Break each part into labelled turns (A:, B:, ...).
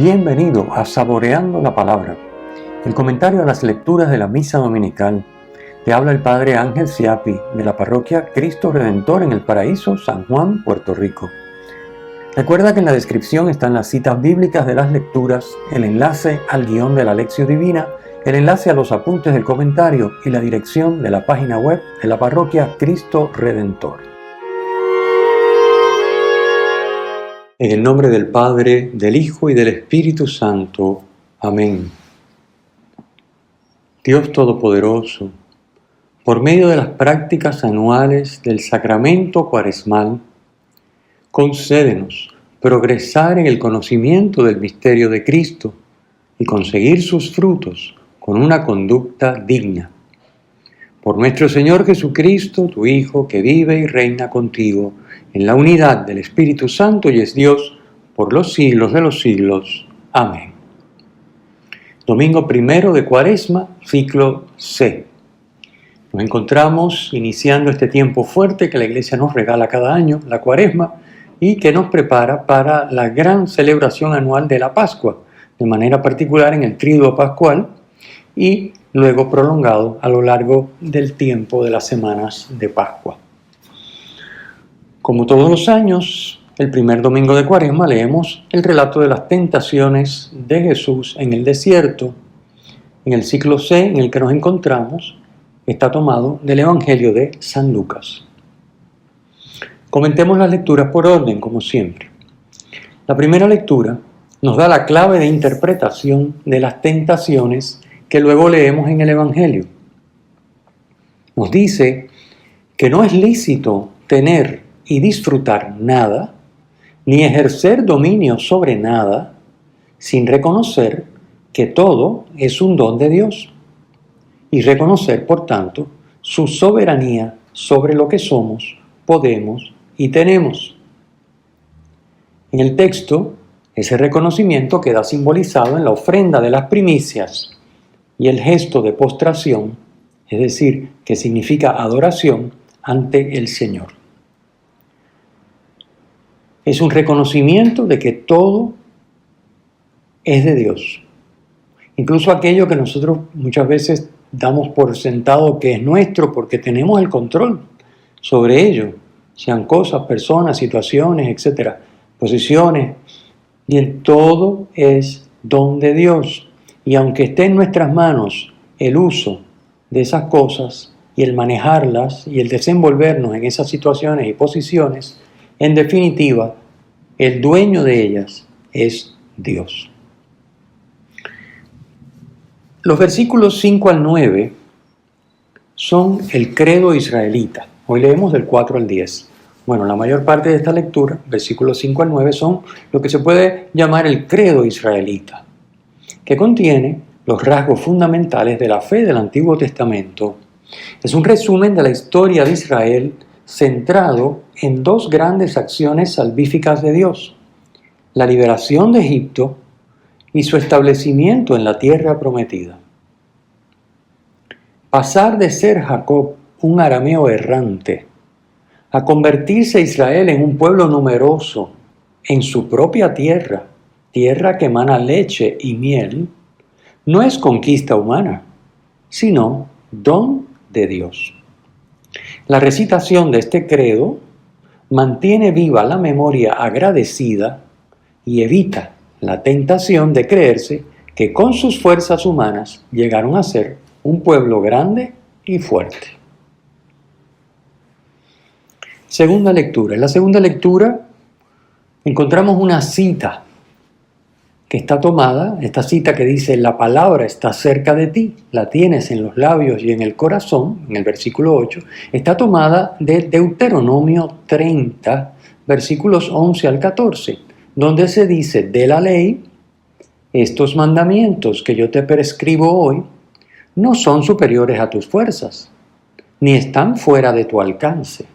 A: Bienvenido a Saboreando la Palabra, el comentario a las lecturas de la Misa Dominical. Te habla el Padre Ángel Siapi, de la Parroquia Cristo Redentor en El Paraíso, San Juan, Puerto Rico. Recuerda que en la descripción están las citas bíblicas de las lecturas, el enlace al guión de la Lección Divina, el enlace a los apuntes del comentario y la dirección de la página web de la Parroquia Cristo Redentor. En el nombre del Padre, del Hijo y del Espíritu Santo. Amén. Dios Todopoderoso, por medio de las prácticas anuales del Sacramento Cuaresmal, concédenos progresar en el conocimiento del misterio de Cristo y conseguir sus frutos con una conducta digna. Por nuestro Señor Jesucristo, tu Hijo, que vive y reina contigo en la unidad del Espíritu Santo y es Dios por los siglos de los siglos. Amén. Domingo primero de Cuaresma, ciclo C. Nos encontramos iniciando este tiempo fuerte que la Iglesia nos regala cada año, la Cuaresma, y que nos prepara para la gran celebración anual de la Pascua, de manera particular en el Tríduo Pascual y luego prolongado a lo largo del tiempo de las semanas de Pascua. Como todos los años, el primer domingo de Cuaresma leemos el relato de las tentaciones de Jesús en el desierto. En el ciclo C en el que nos encontramos está tomado del Evangelio de San Lucas. Comentemos las lecturas por orden, como siempre. La primera lectura nos da la clave de interpretación de las tentaciones que luego leemos en el Evangelio. Nos dice que no es lícito tener y disfrutar nada, ni ejercer dominio sobre nada, sin reconocer que todo es un don de Dios, y reconocer, por tanto, su soberanía sobre lo que somos, podemos y tenemos. En el texto, ese reconocimiento queda simbolizado en la ofrenda de las primicias y el gesto de postración, es decir, que significa adoración ante el Señor. Es un reconocimiento de que todo es de Dios. Incluso aquello que nosotros muchas veces damos por sentado que es nuestro porque tenemos el control sobre ello, sean cosas, personas, situaciones, etcétera, posiciones. Bien, todo es don de Dios. Y aunque esté en nuestras manos el uso de esas cosas y el manejarlas y el desenvolvernos en esas situaciones y posiciones, en definitiva, el dueño de ellas es Dios. Los versículos 5 al 9 son el credo israelita. Hoy leemos del 4 al 10. Bueno, la mayor parte de esta lectura, versículos 5 al 9, son lo que se puede llamar el credo israelita, que contiene los rasgos fundamentales de la fe del Antiguo Testamento. Es un resumen de la historia de Israel centrado en dos grandes acciones salvíficas de Dios: la liberación de Egipto y su establecimiento en la tierra prometida. Pasar de ser Jacob un arameo errante a convertirse Israel en un pueblo numeroso en su propia tierra, tierra que emana leche y miel, no es conquista humana, sino don de Dios. La recitación de este credo mantiene viva la memoria agradecida y evita la tentación de creerse que con sus fuerzas humanas llegaron a ser un pueblo grande y fuerte. Segunda lectura. En la segunda lectura encontramos una cita que está tomada, esta cita que dice: la palabra está cerca de ti, la tienes en los labios y en el corazón, en el versículo 8, está tomada de Deuteronomio 30, versículos 11 al 14, donde se dice de la ley: estos mandamientos que yo te prescribo hoy no son superiores a tus fuerzas, ni están fuera de tu alcance.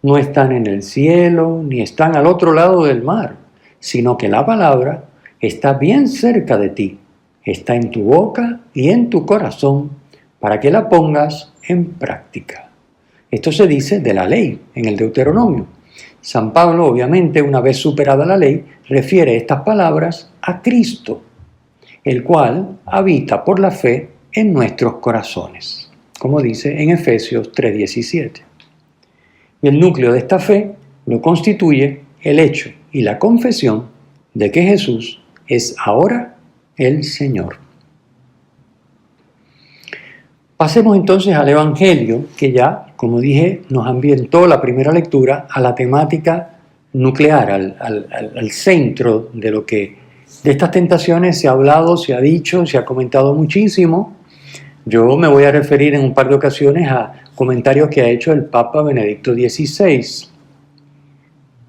A: No están en el cielo, ni están al otro lado del mar, sino que la palabra está bien cerca de ti, está en tu boca y en tu corazón, para que la pongas en práctica. Esto se dice de la ley en el Deuteronomio. San Pablo, obviamente, una vez superada la ley, refiere estas palabras a Cristo, el cual habita por la fe en nuestros corazones, como dice en Efesios 3:17. Y el núcleo de esta fe lo constituye el hecho y la confesión de que Jesús es ahora el Señor. Pasemos entonces al Evangelio, que ya, como dije, nos ambientó la primera lectura a la temática nuclear, al centro de lo que de estas tentaciones se ha hablado, se ha dicho, se ha comentado muchísimo. Yo me voy a referir en un par de ocasiones a comentarios que ha hecho el Papa Benedicto XVI,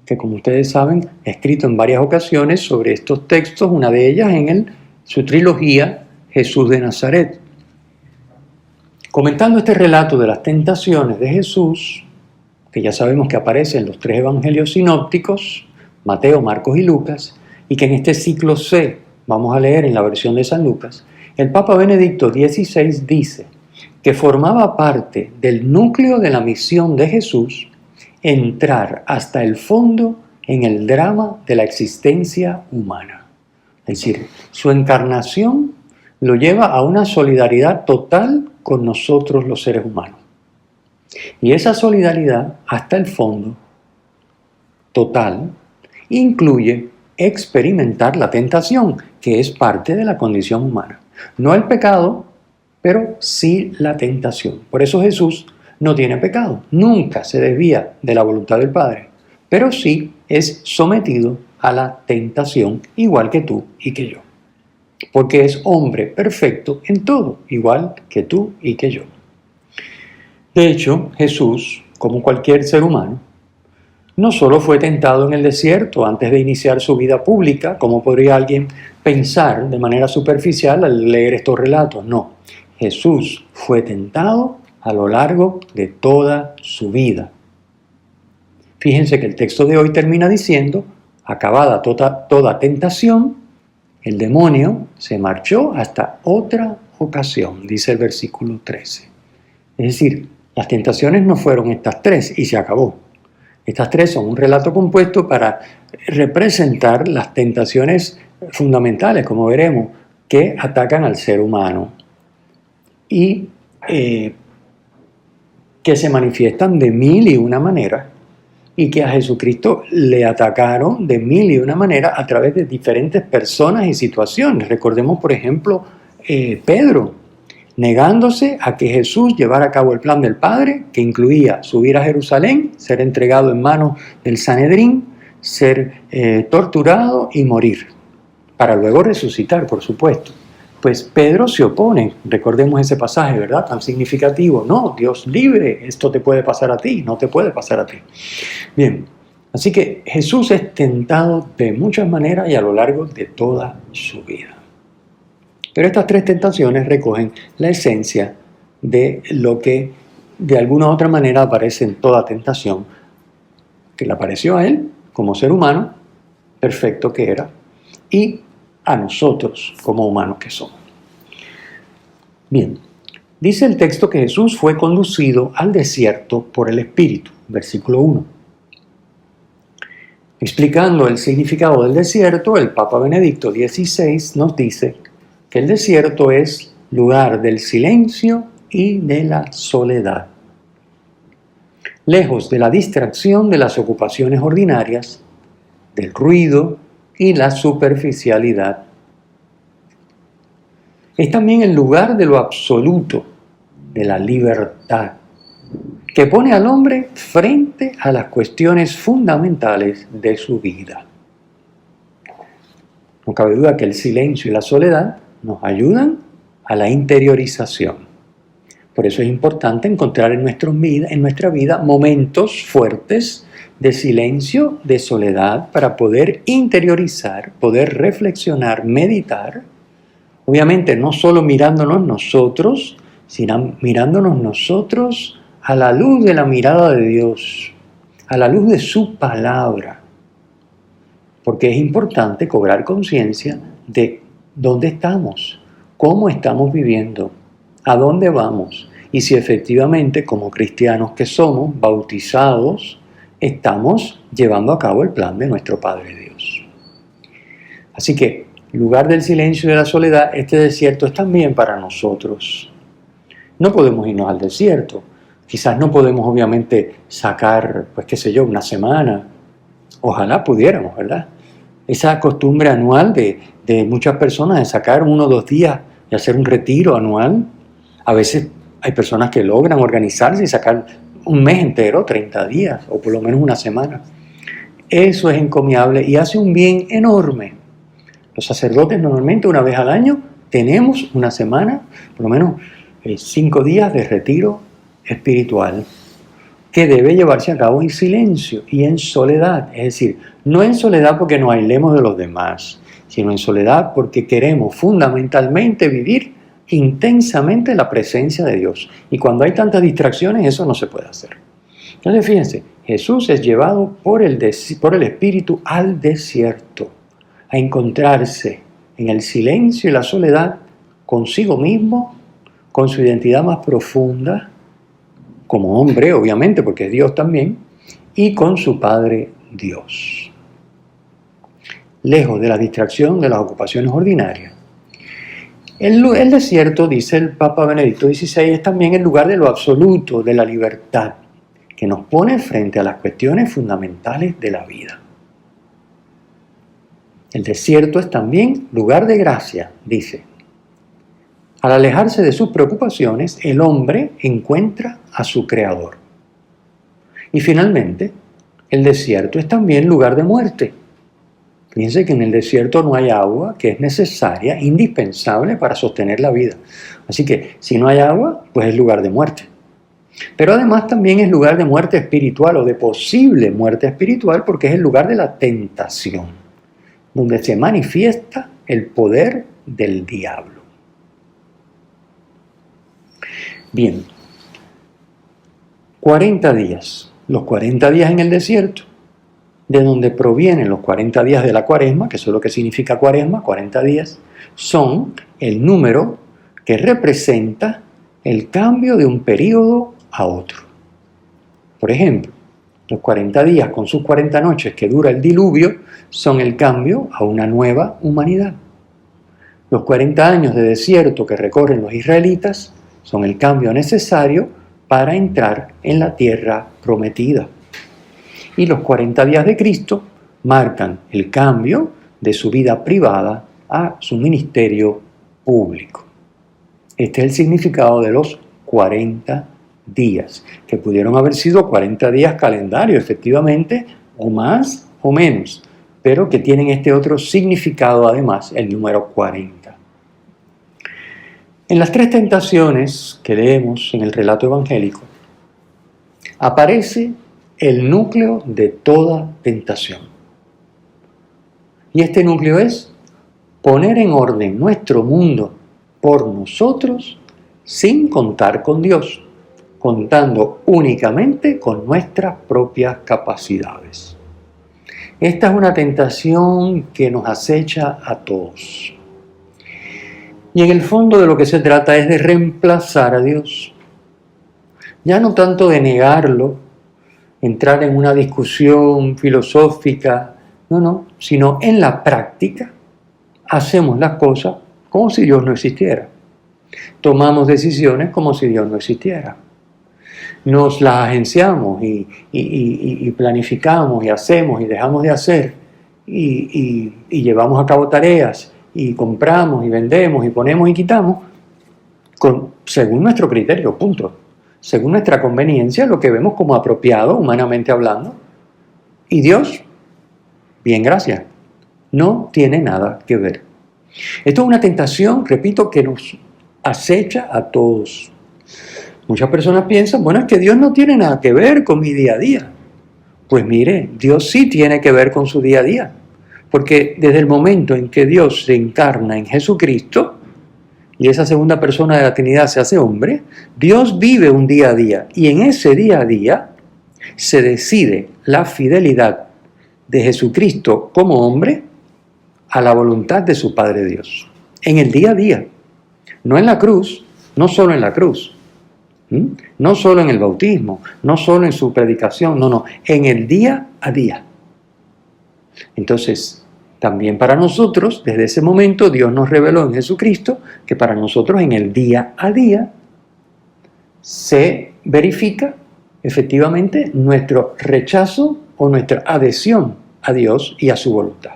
A: que como ustedes saben, ha escrito en varias ocasiones sobre estos textos, una de ellas en su trilogía Jesús de Nazaret. Comentando este relato de las tentaciones de Jesús, que ya sabemos que aparece en los 3 evangelios sinópticos, Mateo, Marcos y Lucas, y que en este ciclo C vamos a leer en la versión de San Lucas, el Papa Benedicto XVI dice que formaba parte del núcleo de la misión de Jesús entrar hasta el fondo en el drama de la existencia humana. Es decir, su encarnación lo lleva a una solidaridad total con nosotros los seres humanos. Y esa solidaridad hasta el fondo, total, incluye experimentar la tentación, que es parte de la condición humana. No el pecado, pero sí la tentación. Por eso Jesús no tiene pecado, nunca se desvía de la voluntad del Padre, pero sí es sometido a la tentación, igual que tú y que yo. Porque es hombre perfecto en todo, igual que tú y que yo. De hecho, Jesús, como cualquier ser humano, no solo fue tentado en el desierto antes de iniciar su vida pública, como podría alguien pensar de manera superficial al leer estos relatos. No, Jesús fue tentado a lo largo de toda su vida. Fíjense que el texto de hoy termina diciendo, acabada toda tentación, el demonio se marchó hasta otra ocasión, dice el versículo 13. Es decir, las tentaciones no fueron estas 3 y se acabó. Estas 3 son un relato compuesto para representar las tentaciones fundamentales, como veremos, que atacan al ser humano y que se manifiestan de 1001 maneras y que a Jesucristo le atacaron de 1001 maneras a través de diferentes personas y situaciones. Recordemos, por ejemplo, Pedro, negándose a que Jesús llevara a cabo el plan del Padre, que incluía subir a Jerusalén, ser entregado en manos del Sanedrín, ser torturado y morir, para luego resucitar, por supuesto. Pues Pedro se opone, recordemos ese pasaje, ¿verdad? Tan significativo. No, Dios libre, esto te puede pasar a ti, no te puede pasar a ti. Bien, así que Jesús es tentado de muchas maneras y a lo largo de toda su vida. Pero estas 3 tentaciones recogen la esencia de lo que de alguna u otra manera aparece en toda tentación, que le apareció a él como ser humano, perfecto que era, y a nosotros como humanos que somos. Bien, dice el texto que Jesús fue conducido al desierto por el Espíritu, versículo 1. Explicando el significado del desierto, el Papa Benedicto XVI nos dice que el desierto es lugar del silencio y de la soledad. Lejos de la distracción de las ocupaciones ordinarias, del ruido y la superficialidad. Es también el lugar de lo absoluto, de la libertad, que pone al hombre frente a las cuestiones fundamentales de su vida. No cabe duda que el silencio y la soledad nos ayudan a la interiorización. Por eso es importante encontrar en nuestra vida momentos fuertes de silencio, de soledad, para poder interiorizar, poder reflexionar, meditar. Obviamente no solo mirándonos nosotros, sino mirándonos nosotros a la luz de la mirada de Dios, a la luz de su palabra. Porque es importante cobrar conciencia de dónde estamos, cómo estamos viviendo, a dónde vamos y si efectivamente como cristianos que somos, bautizados estamos llevando a cabo el plan de nuestro Padre Dios. Así que, lugar del silencio y de la soledad, este desierto es también para nosotros. No podemos irnos al desierto. Quizás no podemos obviamente sacar, pues qué sé yo, una semana. Ojalá pudiéramos, ¿verdad? Esa costumbre anual de muchas personas de sacar 1 o 2 días y hacer un retiro anual. A veces hay personas que logran organizarse y sacar un mes entero, 30 días o por lo menos una semana. Eso es encomiable y hace un bien enorme. Los sacerdotes normalmente una vez al año tenemos una semana, por lo menos 5 días de retiro espiritual que debe llevarse a cabo en silencio y en soledad. Es decir, no en soledad porque nos aislemos de los demás, sino en soledad porque queremos fundamentalmente vivir intensamente la presencia de Dios. Y cuando hay tantas distracciones, eso no se puede hacer. Entonces, fíjense, Jesús es llevado por el Espíritu al desierto, a encontrarse en el silencio y la soledad consigo mismo, con su identidad más profunda, como hombre, obviamente, porque es Dios también, y con su Padre Dios. Lejos de la distracción de las ocupaciones ordinarias. El desierto, dice el Papa Benedicto XVI, es también el lugar de lo absoluto, de la libertad, que nos pone frente a las cuestiones fundamentales de la vida. El desierto es también lugar de gracia, dice. Al alejarse de sus preocupaciones, el hombre encuentra a su Creador. Y finalmente, el desierto es también lugar de muerte. Fíjense que en el desierto no hay agua, que es necesaria, indispensable para sostener la vida. Así que si no hay agua, pues es lugar de muerte. Pero además también es lugar de muerte espiritual o de posible muerte espiritual porque es el lugar de la tentación, donde se manifiesta el poder del diablo. Bien, 40 días, los 40 días en el desierto, de donde provienen los 40 días de la cuaresma, que eso es lo que significa cuaresma, 40 días, son el número que representa el cambio de un periodo a otro. Por ejemplo, los 40 días con sus 40 noches que dura el diluvio son el cambio a una nueva humanidad. Los 40 años de desierto que recorren los israelitas son el cambio necesario para entrar en la tierra prometida. Y los 40 días de Cristo marcan el cambio de su vida privada a su ministerio público. Este es el significado de los 40 días, que pudieron haber sido 40 días calendario, efectivamente, o más o menos, pero que tienen este otro significado además, el número 40. En las 3 tentaciones que leemos en el relato evangélico, aparece el núcleo de toda tentación. Y este núcleo es poner en orden nuestro mundo por nosotros sin contar con Dios, contando únicamente con nuestras propias capacidades. Esta es una tentación que nos acecha a todos. Y en el fondo de lo que se trata es de reemplazar a Dios. Ya no tanto de negarlo, entrar en una discusión filosófica, no, sino en la práctica hacemos las cosas como si Dios no existiera. Tomamos decisiones como si Dios no existiera. Nos las agenciamos y planificamos y hacemos y dejamos de hacer y llevamos a cabo tareas y compramos y vendemos y ponemos y quitamos según nuestro criterio, punto. Según nuestra conveniencia, lo que vemos como apropiado, humanamente hablando. Y Dios, bien, gracias, no tiene nada que ver. Esto es una tentación, repito, que nos acecha a todos. Muchas personas piensan, bueno, es que Dios no tiene nada que ver con mi día a día. Pues mire, Dios sí tiene que ver con su día a día. Porque desde el momento en que Dios se encarna en Jesucristo, y esa segunda persona de la Trinidad se hace hombre, Dios vive un día a día. Y en ese día a día se decide la fidelidad de Jesucristo como hombre a la voluntad de su Padre Dios. En el día a día, no en la cruz, no solo en la cruz, No solo en el bautismo, no solo en su predicación, no, en el día a día. Entonces, también para nosotros, desde ese momento, Dios nos reveló en Jesucristo que para nosotros en el día a día se verifica efectivamente nuestro rechazo o nuestra adhesión a Dios y a su voluntad.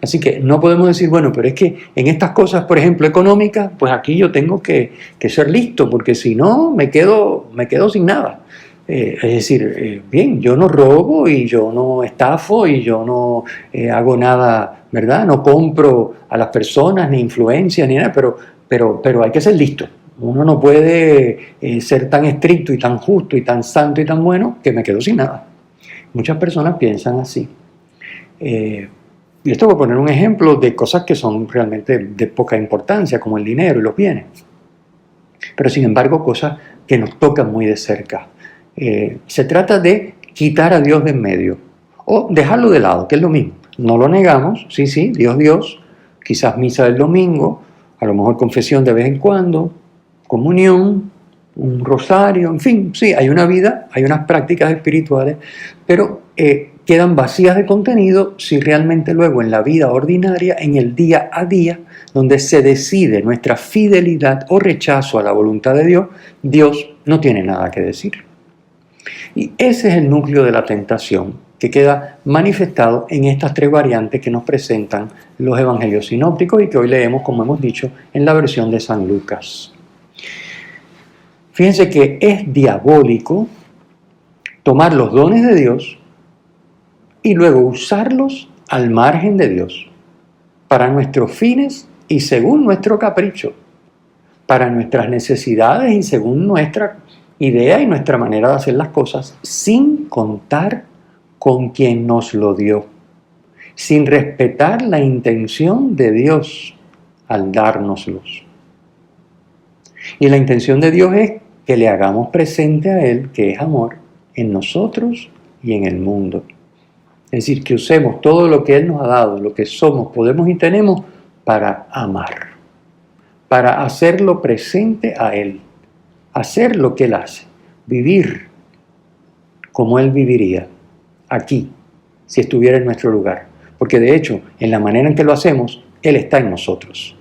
A: Así que no podemos decir, bueno, pero es que en estas cosas, por ejemplo, económicas, pues aquí yo tengo que ser listo, porque si no me quedo sin nada. Es decir, bien, yo no robo y yo no estafo y yo no hago nada, ¿verdad? No compro a las personas, ni influencias, ni nada, pero hay que ser listo. Uno no puede ser tan estricto y tan justo y tan santo y tan bueno que me quedo sin nada. Muchas personas piensan así. Y esto voy a poner un ejemplo de cosas que son realmente de poca importancia, como el dinero y los bienes. Pero sin embargo, cosas que nos tocan muy de cerca. Se trata de quitar a Dios de en medio o dejarlo de lado, que es lo mismo. No lo negamos, sí, Dios, quizás misa del domingo, a lo mejor confesión de vez en cuando, comunión, un rosario, en fin, sí, hay una vida, hay unas prácticas espirituales, pero quedan vacías de contenido si realmente luego en la vida ordinaria, en el día a día, donde se decide nuestra fidelidad o rechazo a la voluntad de Dios, Dios no tiene nada que decir. Y ese es el núcleo de la tentación que queda manifestado en estas tres variantes que nos presentan los evangelios sinópticos y que hoy leemos, como hemos dicho, en la versión de San Lucas. Fíjense que es diabólico tomar los dones de Dios y luego usarlos al margen de Dios, para nuestros fines y según nuestro capricho, para nuestras necesidades y según nuestra idea y nuestra manera de hacer las cosas, sin contar con quien nos lo dio, sin respetar la intención de Dios al dárnoslos. Y la intención de Dios es que le hagamos presente a Él, que es amor, en nosotros y en el mundo. Es decir, que usemos todo lo que Él nos ha dado, lo que somos, podemos y tenemos, para amar, para hacerlo presente a Él, hacer lo que Él hace, vivir como Él viviría aquí, si estuviera en nuestro lugar. Porque de hecho, en la manera en que lo hacemos, Él está en nosotros.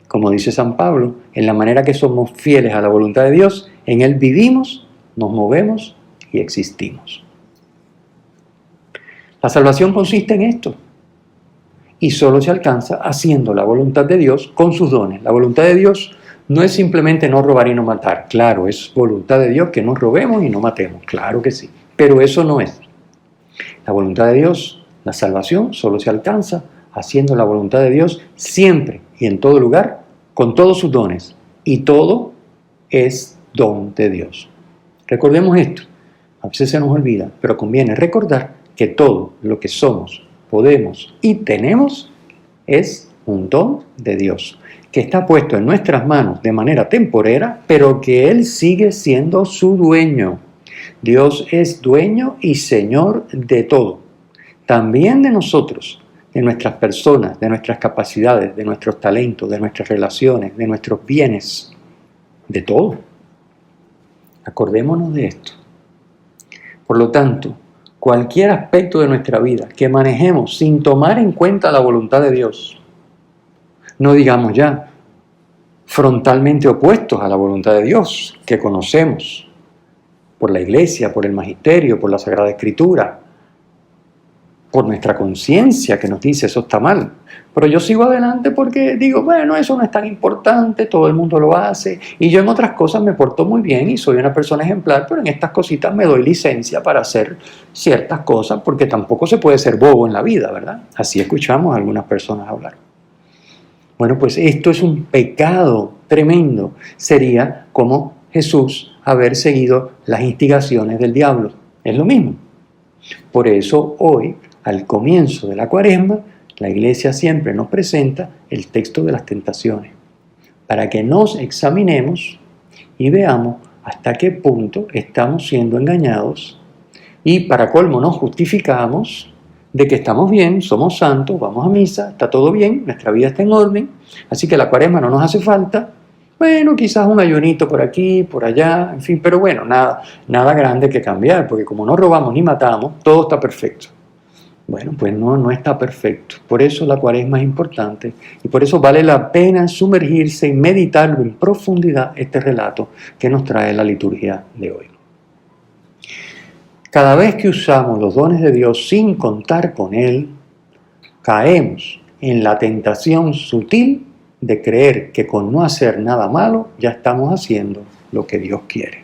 A: Como dice San Pablo, en la manera que somos fieles a la voluntad de Dios, en Él vivimos, nos movemos y existimos. La salvación consiste en esto. Y solo se alcanza haciendo la voluntad de Dios con sus dones. La voluntad de Dios no es simplemente no robar y no matar. Claro, es voluntad de Dios que no robemos y no matemos. Claro que sí. Pero eso no es. La voluntad de Dios, la salvación, solo se alcanza haciendo la voluntad de Dios siempre y en todo lugar, con todos sus dones. Y todo es don de Dios. Recordemos esto. A veces se nos olvida, pero conviene recordar que todo lo que somos, podemos y tenemos es un don de Dios, que está puesto en nuestras manos de manera temporera, pero que Él sigue siendo su dueño. Dios es dueño y Señor de todo, también de nosotros, de nuestras personas, de nuestras capacidades, de nuestros talentos, de nuestras relaciones, de nuestros bienes, de todo. Acordémonos de esto. Por lo tanto, cualquier aspecto de nuestra vida que manejemos sin tomar en cuenta la voluntad de Dios, no digamos ya frontalmente opuestos a la voluntad de Dios que conocemos por la Iglesia, por el Magisterio, por la Sagrada Escritura, por nuestra conciencia que nos dice eso está mal. Pero yo sigo adelante porque digo, bueno, eso no es tan importante, todo el mundo lo hace, y yo en otras cosas me porto muy bien y soy una persona ejemplar, pero en estas cositas me doy licencia para hacer ciertas cosas porque tampoco se puede ser bobo en la vida, ¿verdad? Así escuchamos a algunas personas hablar. Bueno, pues esto es un pecado tremendo. Sería como Jesús haber seguido las instigaciones del diablo. Es lo mismo. Por eso hoy, al comienzo de la Cuaresma, la Iglesia siempre nos presenta el texto de las tentaciones, para que nos examinemos y veamos hasta qué punto estamos siendo engañados y para colmo nos justificamos de que estamos bien, somos santos, vamos a misa, está todo bien, nuestra vida está en orden, así que la Cuaresma no nos hace falta Bueno, quizás un ayunito por aquí, por allá, en fin, pero bueno, nada grande que cambiar, porque como no robamos ni matamos, todo está perfecto. Bueno, pues no está perfecto. Por eso la Cuaresma es importante y por eso vale la pena sumergirse y meditarlo en profundidad este relato que nos trae la liturgia de hoy. Cada vez que usamos los dones de Dios sin contar con Él, caemos en la tentación sutil de creer que con no hacer nada malo ya estamos haciendo lo que Dios quiere.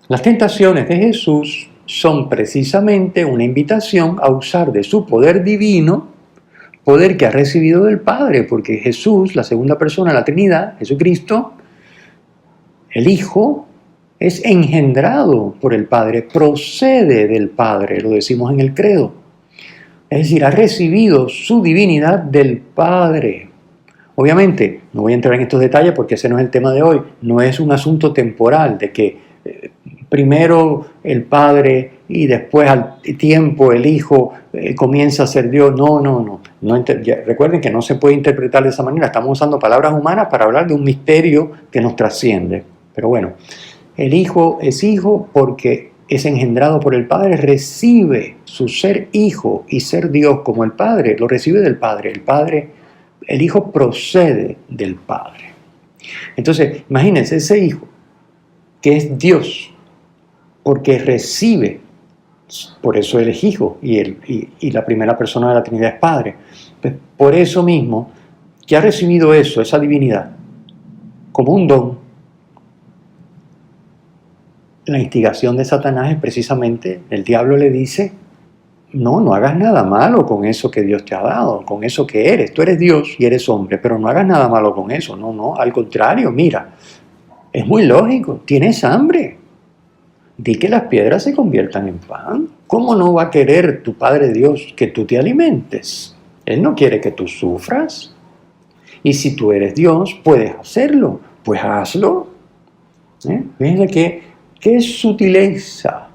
A: Las tentaciones de Jesús son precisamente una invitación a usar de su poder divino, poder que ha recibido del Padre, porque Jesús, la segunda persona de la Trinidad, Jesucristo, el Hijo, es engendrado por el Padre, procede del Padre, lo decimos en el credo. Es decir, ha recibido su divinidad del Padre. Obviamente, no voy a entrar en estos detalles porque ese no es el tema de hoy, no es un asunto temporal de que primero el Padre y después al tiempo el Hijo comienza a ser Dios. No, recuerden que no se puede interpretar de esa manera, estamos usando palabras humanas para hablar de un misterio que nos trasciende. Pero bueno, el Hijo es Hijo porque es engendrado por el Padre, recibe su ser Hijo y ser Dios como el Padre, lo recibe del Padre. El Hijo procede del Padre. Entonces, imagínense ese Hijo que es Dios, porque recibe, por eso Él es Hijo y la primera persona de la Trinidad es Padre. Pues por eso mismo, que ha recibido eso, esa divinidad, como un don, la instigación de Satanás es precisamente, el diablo le dice, no hagas nada malo con eso que Dios te ha dado, con eso que eres. Tú eres Dios y eres hombre, pero no hagas nada malo con eso. No, al contrario, mira, es muy lógico, tienes hambre. Di que las piedras se conviertan en pan. ¿Cómo no va a querer tu Padre Dios que tú te alimentes? Él no quiere que tú sufras. Y si tú eres Dios, puedes hacerlo. Pues hazlo. Fíjense qué sutileza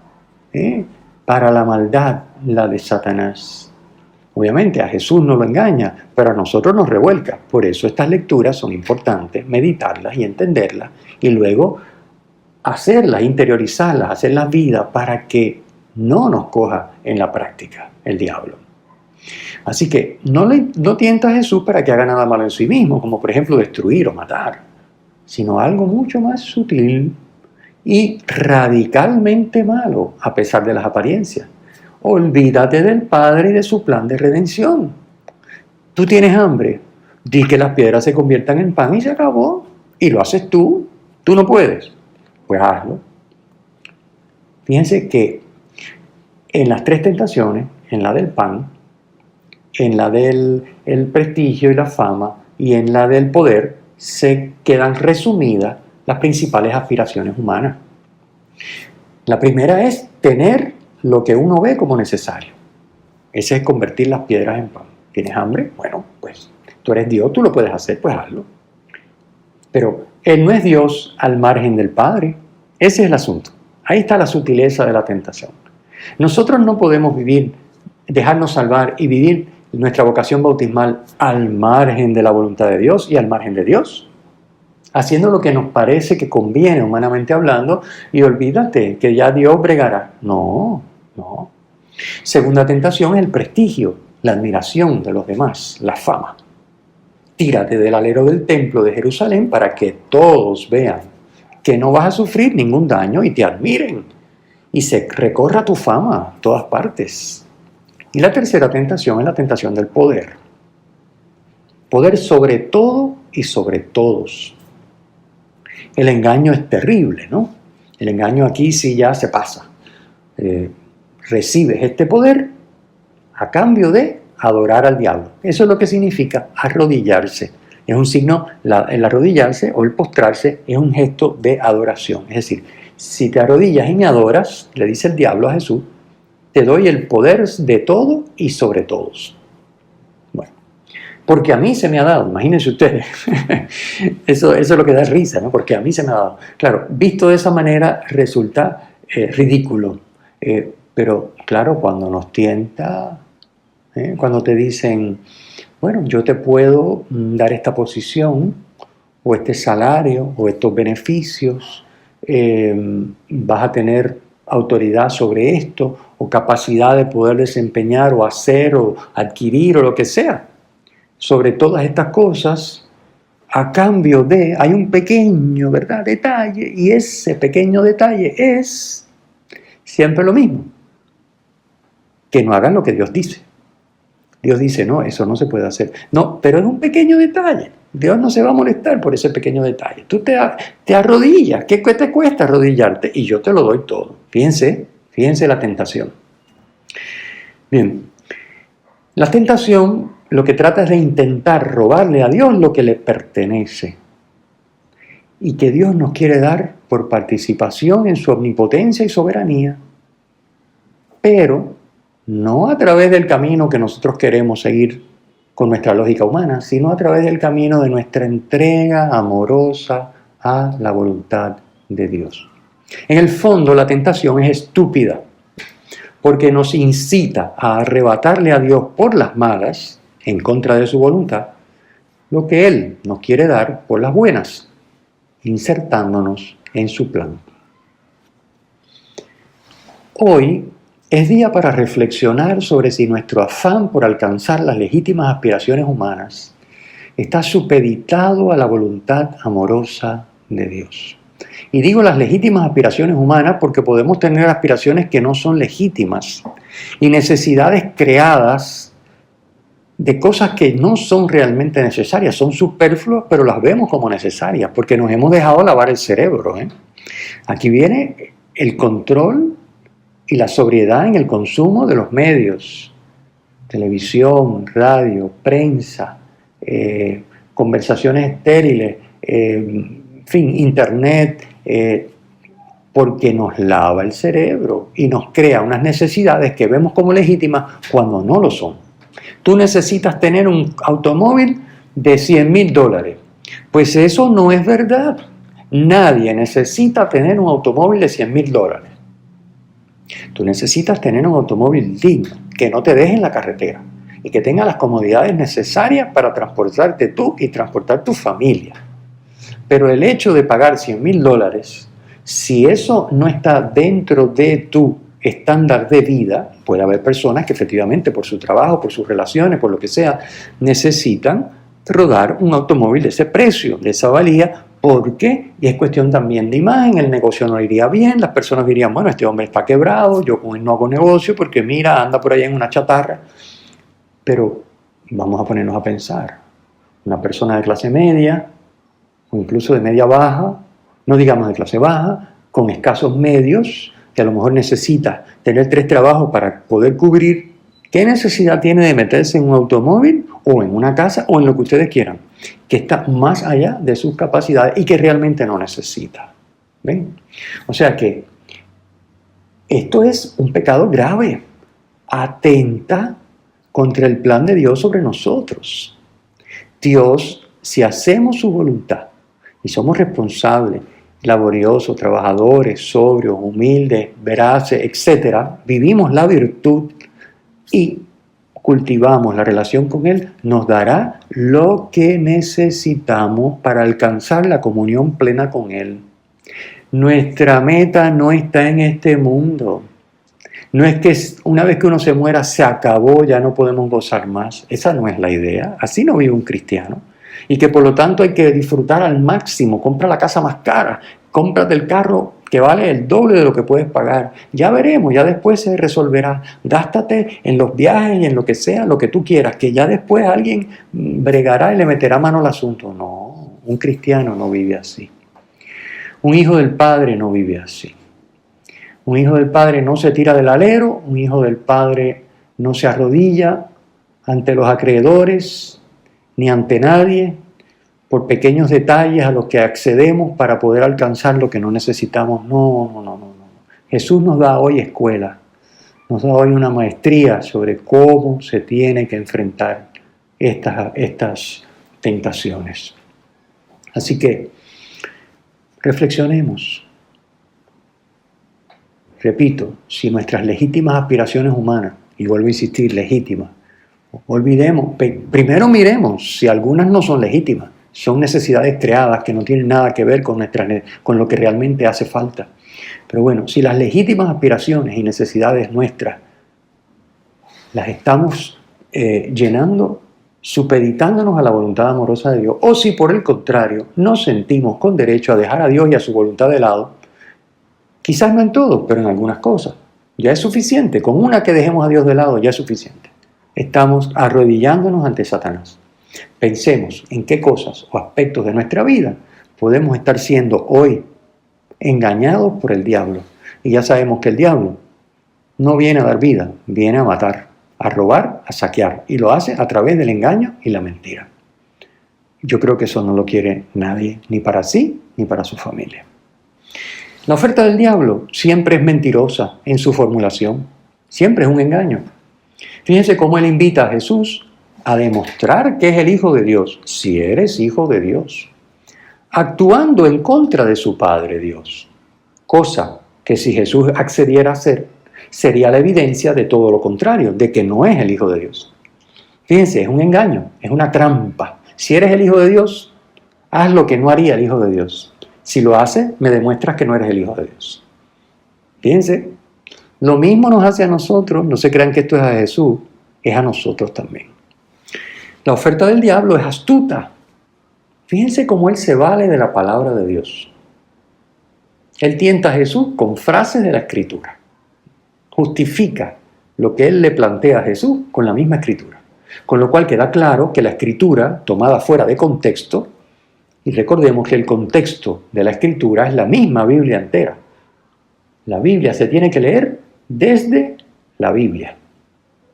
A: para la maldad la de Satanás. Obviamente a Jesús no lo engaña, pero a nosotros nos revuelca. Por eso estas lecturas son importantes, meditarlas y entenderlas y luego hacerlas, interiorizarlas, hacerlas vida para que no nos coja en la práctica el diablo. Así que no tienta a Jesús para que haga nada malo en sí mismo, como por ejemplo destruir o matar, sino algo mucho más sutil y radicalmente malo a pesar de las apariencias. Olvídate del Padre y de su plan de redención. Tú tienes hambre, di que las piedras se conviertan en pan y se acabó. Y lo haces tú. Tú no puedes. Pues hazlo. Fíjense que en las tres tentaciones, en la del pan, en la del prestigio y la fama y en la del poder, se quedan resumidas las principales aspiraciones humanas. La primera es tener lo que uno ve como necesario. Ese es convertir las piedras en pan. ¿Tienes hambre? Bueno, pues tú eres Dios, tú lo puedes hacer, pues hazlo. Pero Él no es Dios al margen del Padre. Ese es el asunto. Ahí está la sutileza de la tentación. Nosotros no podemos dejarnos salvar y vivir nuestra vocación bautismal al margen de la voluntad de Dios y al margen de Dios, haciendo lo que nos parece que conviene humanamente hablando y olvídate que ya Dios bregará. No. Segunda tentación es el prestigio, la admiración de los demás, la fama. Tírate del alero del templo de Jerusalén para que todos vean que no vas a sufrir ningún daño y te admiren y se recorra tu fama a todas partes. Y la tercera tentación es la tentación del poder. Poder sobre todo y sobre todos. El engaño es terrible, ¿no? El engaño aquí sí ya se pasa. Recibes este poder a cambio de adorar al diablo. Eso es lo que significa arrodillarse. Es un signo, el arrodillarse o el postrarse es un gesto de adoración. Es decir, si te arrodillas y me adoras, le dice el diablo a Jesús, te doy el poder de todo y sobre todos. Bueno, porque a mí se me ha dado, imagínense ustedes, eso es lo que da risa, ¿no? Porque a mí se me ha dado. Claro, visto de esa manera resulta ridículo, pero claro, cuando nos tienta, cuando te dicen, bueno, yo te puedo dar esta posición o este salario, o estos beneficios, vas a tener autoridad sobre esto, o capacidad de poder desempeñar, o hacer, o adquirir, o lo que sea. Sobre todas estas cosas, a cambio de, hay un pequeño, ¿verdad?, detalle, y ese pequeño detalle es siempre lo mismo: que no hagan lo que Dios dice. Dios dice, no, eso no se puede hacer. No, pero es un pequeño detalle. Dios no se va a molestar por ese pequeño detalle. Tú te arrodillas. ¿Qué te cuesta arrodillarte? Y yo te lo doy todo. Fíjense la tentación. Bien, la tentación lo que trata es de intentar robarle a Dios lo que le pertenece y que Dios nos quiere dar por participación en su omnipotencia y soberanía, pero no a través del camino que nosotros queremos seguir con nuestra lógica humana, sino a través del camino de nuestra entrega amorosa a la voluntad de Dios. En el fondo, la tentación es estúpida, porque nos incita a arrebatarle a Dios por las malas, en contra de su voluntad, lo que Él nos quiere dar por las buenas, insertándonos en su plan. Hoy es día para reflexionar sobre si nuestro afán por alcanzar las legítimas aspiraciones humanas está supeditado a la voluntad amorosa de Dios. Y digo las legítimas aspiraciones humanas porque podemos tener aspiraciones que no son legítimas y necesidades creadas de cosas que no son realmente necesarias, son superfluas, pero las vemos como necesarias porque nos hemos dejado lavar el cerebro. Aquí viene el control y la sobriedad en el consumo de los medios, televisión, radio, prensa, conversaciones estériles, en fin, internet, porque nos lava el cerebro y nos crea unas necesidades que vemos como legítimas cuando no lo son. Tú necesitas tener un automóvil de $100,000. Pues eso no es verdad. Nadie necesita tener un automóvil de $100,000. Tú necesitas tener un automóvil digno, que no te deje en la carretera y que tenga las comodidades necesarias para transportarte tú y transportar tu familia. Pero el hecho de pagar $100,000, si eso no está dentro de tu estándar de vida, puede haber personas que efectivamente por su trabajo, por sus relaciones, por lo que sea, necesitan rodar un automóvil de ese precio, de esa valía, porque, y es cuestión también de imagen, el negocio no iría bien, las personas dirían, bueno, este hombre está quebrado, yo con él no hago negocio porque mira, anda por ahí en una chatarra. Pero vamos a ponernos a pensar, una persona de clase media, o incluso de media baja, no digamos de clase baja, con escasos medios, que a lo mejor necesita tener 3 trabajos para poder cubrir, ¿qué necesidad tiene de meterse en un automóvil o en una casa o en lo que ustedes quieran, que está más allá de sus capacidades y que realmente no necesita? ¿Ven? O sea que esto es un pecado grave, atenta contra el plan de Dios sobre nosotros. Dios, si hacemos su voluntad y somos responsables, laboriosos, trabajadores, sobrios, humildes, veraces, etc., vivimos la virtud y cultivamos la relación con Él, nos dará lo que necesitamos para alcanzar la comunión plena con Él. Nuestra meta no está en este mundo. No es que una vez que uno se muera se acabó, ya no podemos gozar más. Esa no es la idea. Así no vive un cristiano. Y que por lo tanto hay que disfrutar al máximo. Compra la casa más cara, cómprate el carro que vale el doble de lo que puedes pagar. Ya veremos, ya después se resolverá. Gástate en los viajes y en lo que sea, lo que tú quieras, que ya después alguien bregará y le meterá mano al asunto. No, un cristiano no vive así. Un hijo del Padre no vive así. Un hijo del Padre no se tira del alero, un hijo del Padre no se arrodilla ante los acreedores ni ante nadie por pequeños detalles a los que accedemos para poder alcanzar lo que no necesitamos. No. Jesús nos da hoy escuela, nos da hoy una maestría sobre cómo se tiene que enfrentar estas tentaciones. Así que reflexionemos. Repito, si nuestras legítimas aspiraciones humanas, y vuelvo a insistir, legítimas, olvidemos, primero miremos si algunas no son legítimas son necesidades creadas que no tienen nada que ver con lo que realmente hace falta. Pero bueno, si las legítimas aspiraciones y necesidades nuestras las estamos llenando, supeditándonos a la voluntad amorosa de Dios, o si por el contrario nos sentimos con derecho a dejar a Dios y a su voluntad de lado, quizás no en todo, pero en algunas cosas, ya es suficiente. Con una que dejemos a Dios de lado ya es suficiente. Estamos arrodillándonos ante Satanás. Pensemos en qué cosas o aspectos de nuestra vida podemos estar siendo hoy engañados por el diablo. Y ya sabemos que el diablo no viene a dar vida, viene a matar, a robar, a saquear. Y lo hace a través del engaño y la mentira. Yo creo que eso no lo quiere nadie, ni para sí, ni para su familia. La oferta del diablo siempre es mentirosa en su formulación. Siempre es un engaño. Fíjense cómo él invita a Jesús a demostrar que es el Hijo de Dios, si eres Hijo de Dios, actuando en contra de su Padre Dios, cosa que si Jesús accediera a hacer, sería la evidencia de todo lo contrario, de que no es el Hijo de Dios. Fíjense, es un engaño, es una trampa. Si eres el Hijo de Dios, haz lo que no haría el Hijo de Dios. Si lo haces, me demuestras que no eres el Hijo de Dios. Fíjense, lo mismo nos hace a nosotros, no se crean que esto es a Jesús, es a nosotros también. La oferta del diablo es astuta. Fíjense cómo él se vale de la palabra de Dios. Él tienta a Jesús con frases de la Escritura. Justifica lo que él le plantea a Jesús con la misma Escritura. Con lo cual queda claro que la Escritura, tomada fuera de contexto, y recordemos que el contexto de la Escritura es la misma Biblia entera. La Biblia se tiene que leer desde la Biblia.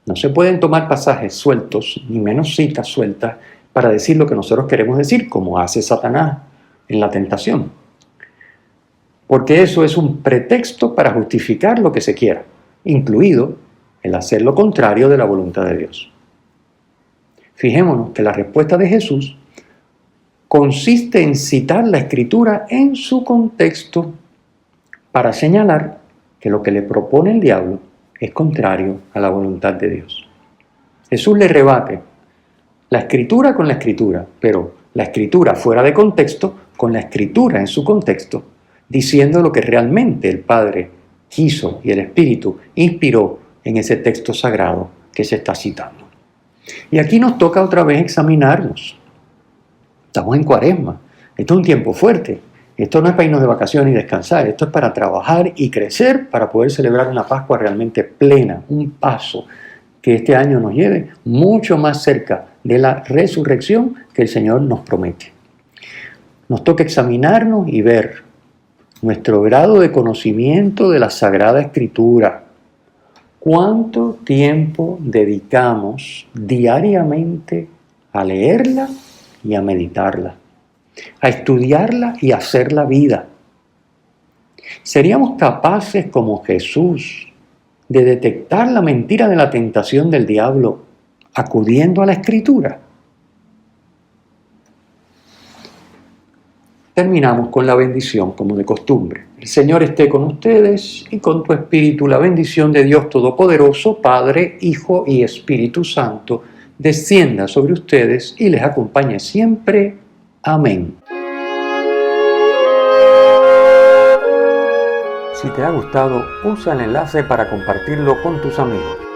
A: No se pueden tomar pasajes sueltos, ni menos citas sueltas, para decir lo que nosotros queremos decir, como hace Satanás en la tentación. Porque eso es un pretexto para justificar lo que se quiera, incluido el hacer lo contrario de la voluntad de Dios. Fijémonos que la respuesta de Jesús consiste en citar la Escritura en su contexto para señalar que lo que le propone el diablo es contrario a la voluntad de Dios. Jesús le rebate la Escritura con la Escritura, pero la Escritura fuera de contexto con la Escritura en su contexto, diciendo lo que realmente el Padre quiso y el Espíritu inspiró en ese texto sagrado que se está citando. Y aquí nos toca otra vez examinarnos. Estamos en Cuaresma, esto es un tiempo fuerte. Esto no es para irnos de vacaciones y descansar, esto es para trabajar y crecer para poder celebrar una Pascua realmente plena, un paso que este año nos lleve mucho más cerca de la resurrección que el Señor nos promete. Nos toca examinarnos y ver nuestro grado de conocimiento de la Sagrada Escritura. ¿Cuánto tiempo dedicamos diariamente a leerla y a meditarla? A estudiarla y a hacerla vida. ¿Seríamos capaces, como Jesús, de detectar la mentira de la tentación del diablo acudiendo a la Escritura? Terminamos con la bendición, como de costumbre. El Señor esté con ustedes y con tu espíritu. La bendición de Dios Todopoderoso, Padre, Hijo y Espíritu Santo, descienda sobre ustedes y les acompañe siempre. Amén. Si te ha gustado, usa el enlace para compartirlo con tus amigos.